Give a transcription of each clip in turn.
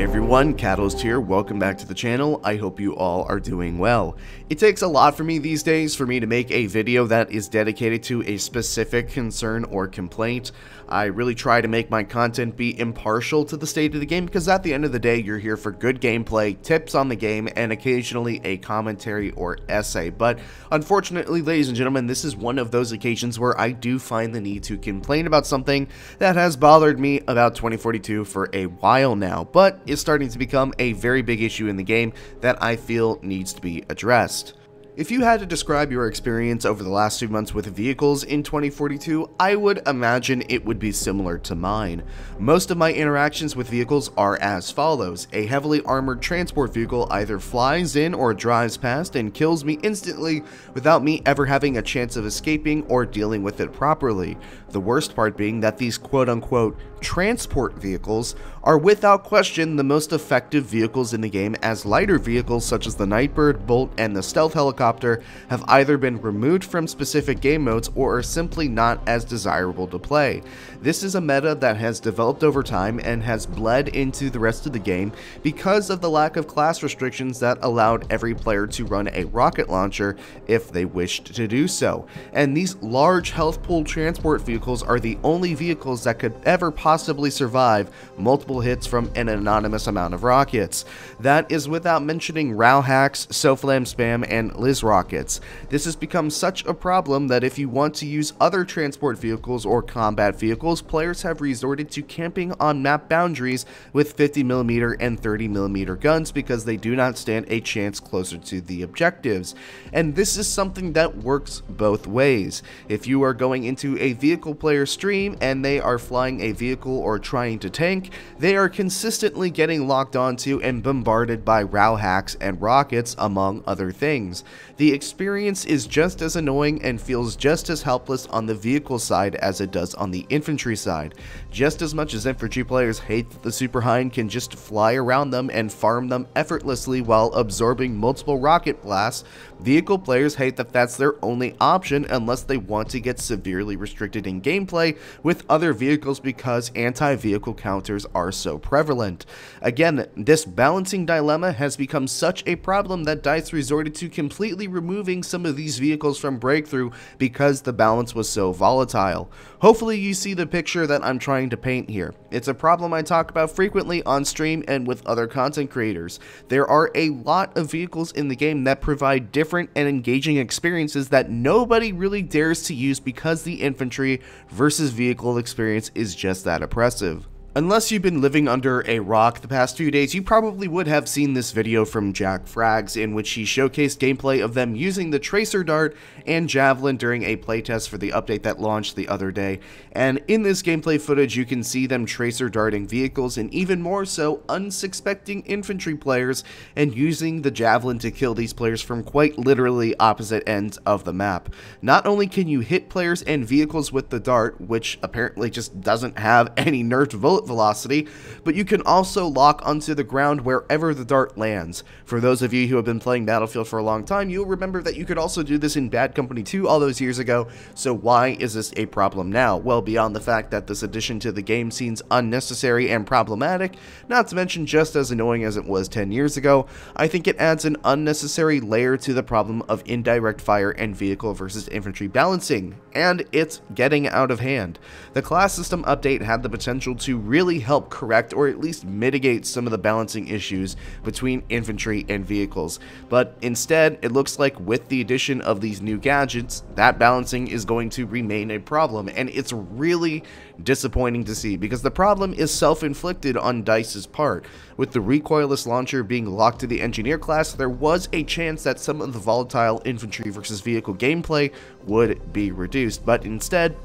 everyone, Catalyst here, welcome back to the channel. I hope you all are doing well. It takes a lot for me these days for me to make a video that is dedicated to a specific concern or complaint. I really try to make my content be impartial to the state of the game because at the end of the day, you're here for good gameplay, tips on the game, and occasionally a commentary or essay. But unfortunately, ladies and gentlemen, this is one of those occasions where I do find the need to complain about something that has bothered me about 2042 for a while now, but is starting to become a very big issue in the game that I feel needs to be addressed. If you had to describe your experience over the last 2 months with vehicles in 2042, I would imagine it would be similar to mine. Most of my interactions with vehicles are as follows. A heavily armored transport vehicle either flies in or drives past and kills me instantly without me ever having a chance of escaping or dealing with it properly. The worst part being that these quote-unquote transport vehicles are without question the most effective vehicles in the game, as lighter vehicles such as the Nightbird, Bolt, and the Stealth Helicopter have either been removed from specific game modes or are simply not as desirable to play. This is a meta that has developed over time and has bled into the rest of the game because of the lack of class restrictions that allowed every player to run a rocket launcher if they wished to do so. And these large health pool transport vehicles are the only vehicles that could ever possibly survive multiple hits from an anonymous amount of rockets. That is without mentioning RAW hacks, SOFLAM spam, and Liz rockets. This has become such a problem that if you want to use other transport vehicles or combat vehicles, players have resorted to camping on map boundaries with 50mm and 30mm guns because they do not stand a chance closer to the objectives. And this is something that works both ways. If you are going into a vehicle player stream and they are flying a vehicle or trying to tank, they are consistently getting locked onto and bombarded by RAW hacks and rockets, among other things. The experience is just as annoying and feels just as helpless on the vehicle side as it does on the infantry side. Just as much as infantry players hate that the Super Hind can just fly around them and farm them effortlessly while absorbing multiple rocket blasts, vehicle players hate that that's their only option unless they want to get severely restricted in gameplay with other vehicles because anti-vehicle counters are so prevalent. Again, this balancing dilemma has become such a problem that DICE resorted to completely removing some of these vehicles from Breakthrough because the balance was so volatile. Hopefully you see the picture that I'm trying to paint here. It's a problem I talk about frequently on stream and with other content creators. There are a lot of vehicles in the game that provide different and engaging experiences that nobody really dares to use because the infantry versus vehicle experience is just that oppressive. Unless you've been living under a rock the past few days, you probably would have seen this video from Jack Frags in which he showcased gameplay of them using the Tracer Dart and Javelin during a playtest for the update that launched the other day. And in this gameplay footage, you can see them Tracer Darting vehicles and even more so unsuspecting infantry players and using the Javelin to kill these players from quite literally opposite ends of the map. Not only can you hit players and vehicles with the dart, which apparently just doesn't have any nerfed bullet velocity, but you can also lock onto the ground wherever the dart lands. For those of you who have been playing Battlefield for a long time, you'll remember that you could also do this in Bad Company 2 all those years ago, so why is this a problem now? Well, beyond the fact that this addition to the game seems unnecessary and problematic, not to mention just as annoying as it was 10 years ago, I think it adds an unnecessary layer to the problem of indirect fire and vehicle versus infantry balancing, and it's getting out of hand. The class system update had the potential to really help correct or at least mitigate some of the balancing issues between infantry and vehicles, but instead it looks like with the addition of these new gadgets, that balancing is going to remain a problem, and it's really disappointing to see because the problem is self-inflicted on DICE's part. With the recoilless launcher being locked to the engineer class, there was a chance that some of the volatile infantry versus vehicle gameplay would be reduced, but instead,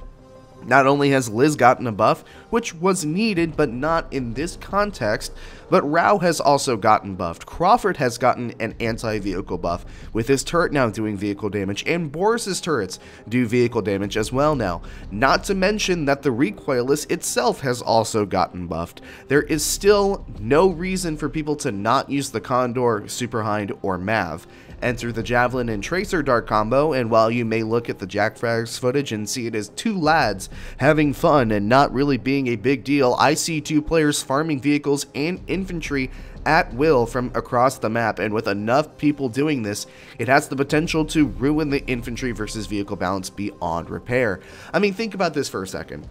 not only has Liz gotten a buff, which was needed but not in this context, but Rao has also gotten buffed. Crawford has gotten an anti-vehicle buff, with his turret now doing vehicle damage, and Boris's turrets do vehicle damage as well now. Not to mention that the recoilless itself has also gotten buffed. There is still no reason for people to not use the Condor, Super Hind, or Mav. Enter the Javelin and Tracer Dart combo, and while you may look at the Jack Frags footage and see it as two lads having fun and not really being a big deal, I see two players farming vehicles and infantry at will from across the map, and with enough people doing this, it has the potential to ruin the infantry versus vehicle balance beyond repair. I mean, think about this for a second.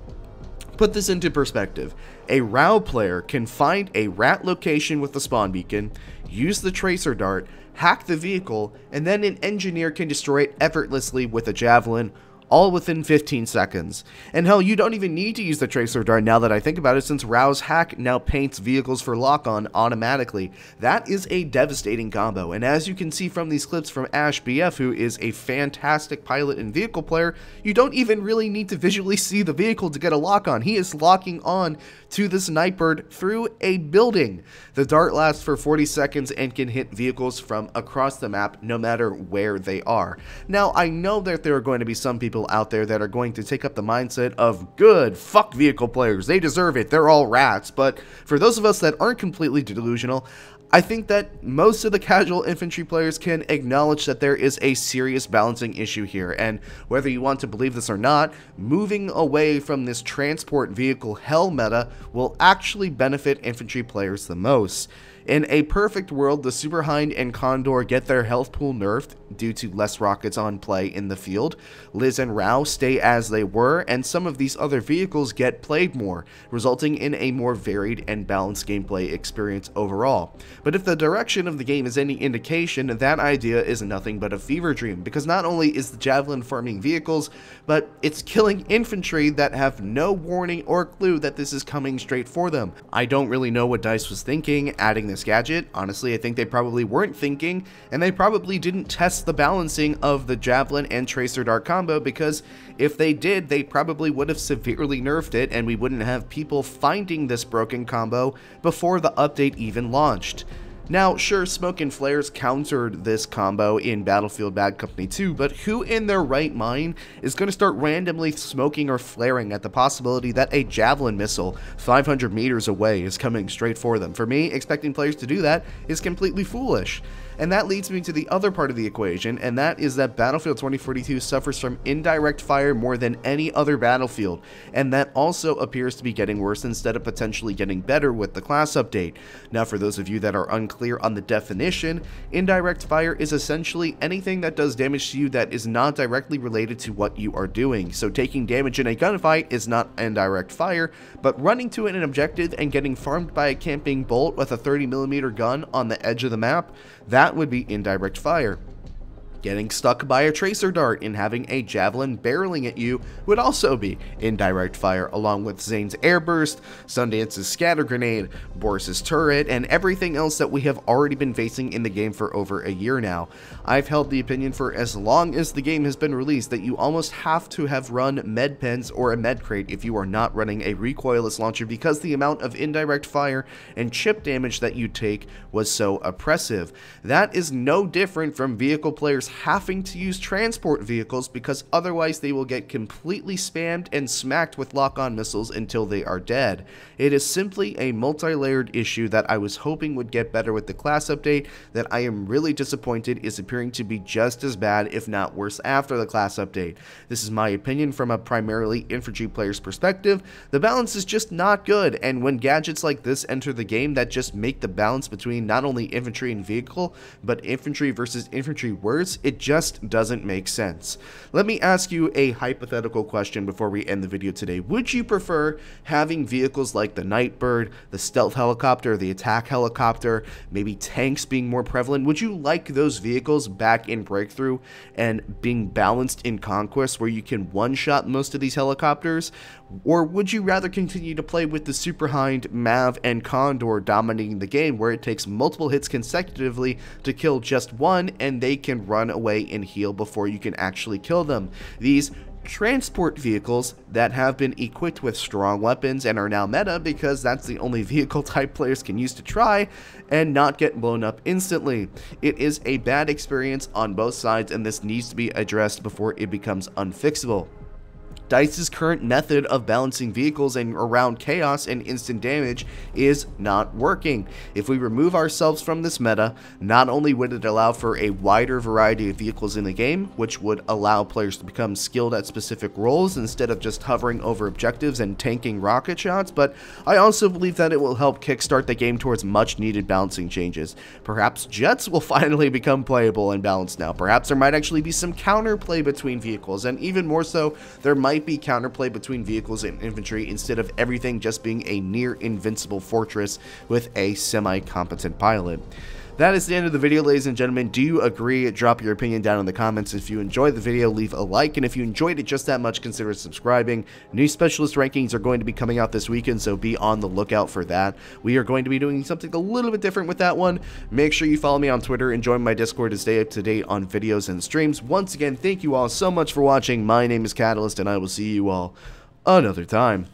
Put this into perspective. A RAW player can find a rat location with the spawn beacon, use the tracer dart, hack the vehicle, and then an engineer can destroy it effortlessly with a javelin, all within 15 seconds. And hell, you don't even need to use the tracer dart now that I think about it, since RAW's hack now paints vehicles for lock-on automatically. That is a devastating combo, and as you can see from these clips from Ash BF, who is a fantastic pilot and vehicle player, you don't even really need to visually see the vehicle to get a lock-on. He is locking on to this Nightbird through a building. The dart lasts for 40 seconds and can hit vehicles from across the map no matter where they are. Now, I know that there are going to be some people out there that are going to take up the mindset of, good, fuck vehicle players, they deserve it, they're all rats, but for those of us that aren't completely delusional, I think that most of the casual infantry players can acknowledge that there is a serious balancing issue here, and whether you want to believe this or not, moving away from this transport vehicle hell meta will actually benefit infantry players the most. In a perfect world, the Super Hind and Condor get their health pool nerfed due to less rockets on play in the field. Liz and Rao stay as they were, and some of these other vehicles get played more, resulting in a more varied and balanced gameplay experience overall. But if the direction of the game is any indication, that idea is nothing but a fever dream, because not only is the Javelin farming vehicles, but it's killing infantry that have no warning or clue that this is coming straight for them. I don't really know what DICE was thinking adding this gadget. Honestly, I think they probably weren't thinking, and they probably didn't test the balancing of the Javelin and Tracer Dart combo, because if they did, they probably would have severely nerfed it, and we wouldn't have people finding this broken combo before the update even launched. Now, sure, Smoke and Flares countered this combo in Battlefield Bad Company 2, but who in their right mind is going to start randomly smoking or flaring at the possibility that a Javelin missile 500 meters away is coming straight for them? For me, expecting players to do that is completely foolish. And that leads me to the other part of the equation, and that is that Battlefield 2042 suffers from indirect fire more than any other battlefield, and that also appears to be getting worse instead of potentially getting better with the class update. Now, for those of you that are unclear on the definition, indirect fire is essentially anything that does damage to you that is not directly related to what you are doing. So taking damage in a gunfight is not indirect fire, but running to an objective and getting farmed by a camping bolt with a 30mm gun on the edge of the map, that would be indirect fire. Getting stuck by a tracer dart and having a javelin barreling at you would also be indirect fire, along with Zane's airburst, Sundance's scatter grenade, Boris's turret, and everything else that we have already been facing in the game for over a year now. I've held the opinion for as long as the game has been released that you almost have to have run med pens or a med crate if you are not running a recoilless launcher, because the amount of indirect fire and chip damage that you take was so oppressive. That is no different from vehicle players having to use transport vehicles, because otherwise they will get completely spammed and smacked with lock-on missiles until they are dead. It is simply a multi-layered issue that I was hoping would get better with the class update, that I am really disappointed is appearing to be just as bad, if not worse, after the class update. This is my opinion from a primarily infantry player's perspective. The balance is just not good, and when gadgets like this enter the game that just make the balance between not only infantry and vehicle, but infantry versus infantry worse, it just doesn't make sense. Let me ask you a hypothetical question before we end the video today. Would you prefer having vehicles like the Nightbird, the stealth helicopter, the attack helicopter, maybe tanks being more prevalent? Would you like those vehicles back in Breakthrough and being balanced in Conquest, where you can one-shot most of these helicopters? Or would you rather continue to play with the Super Hind, Mav, and Condor dominating the game, where it takes multiple hits consecutively to kill just one, and they can run away and heal before you can actually kill them? These transport vehicles that have been equipped with strong weapons and are now meta, because that's the only vehicle type players can use to try and not get blown up instantly. It is a bad experience on both sides, and this needs to be addressed before it becomes unfixable. DICE's current method of balancing vehicles and around chaos and instant damage is not working. If we remove ourselves from this meta, not only would it allow for a wider variety of vehicles in the game, which would allow players to become skilled at specific roles instead of just hovering over objectives and tanking rocket shots, but I also believe that it will help kickstart the game towards much needed balancing changes. Perhaps jets will finally become playable and balanced now. Perhaps there might actually be some counterplay between vehicles, and even more so, there might be counterplay between vehicles and infantry instead of everything just being a near invincible fortress with a semi-competent pilot. That is the end of the video, ladies and gentlemen. Do you agree? Drop your opinion down in the comments. If you enjoyed the video, leave a like, and if you enjoyed it just that much, consider subscribing. New specialist rankings are going to be coming out this weekend, so be on the lookout for that. We are going to be doing something a little bit different with that one. Make sure you follow me on Twitter and join my Discord to stay up to date on videos and streams. Once again, thank you all so much for watching. My name is Catalyst, and I will see you all another time.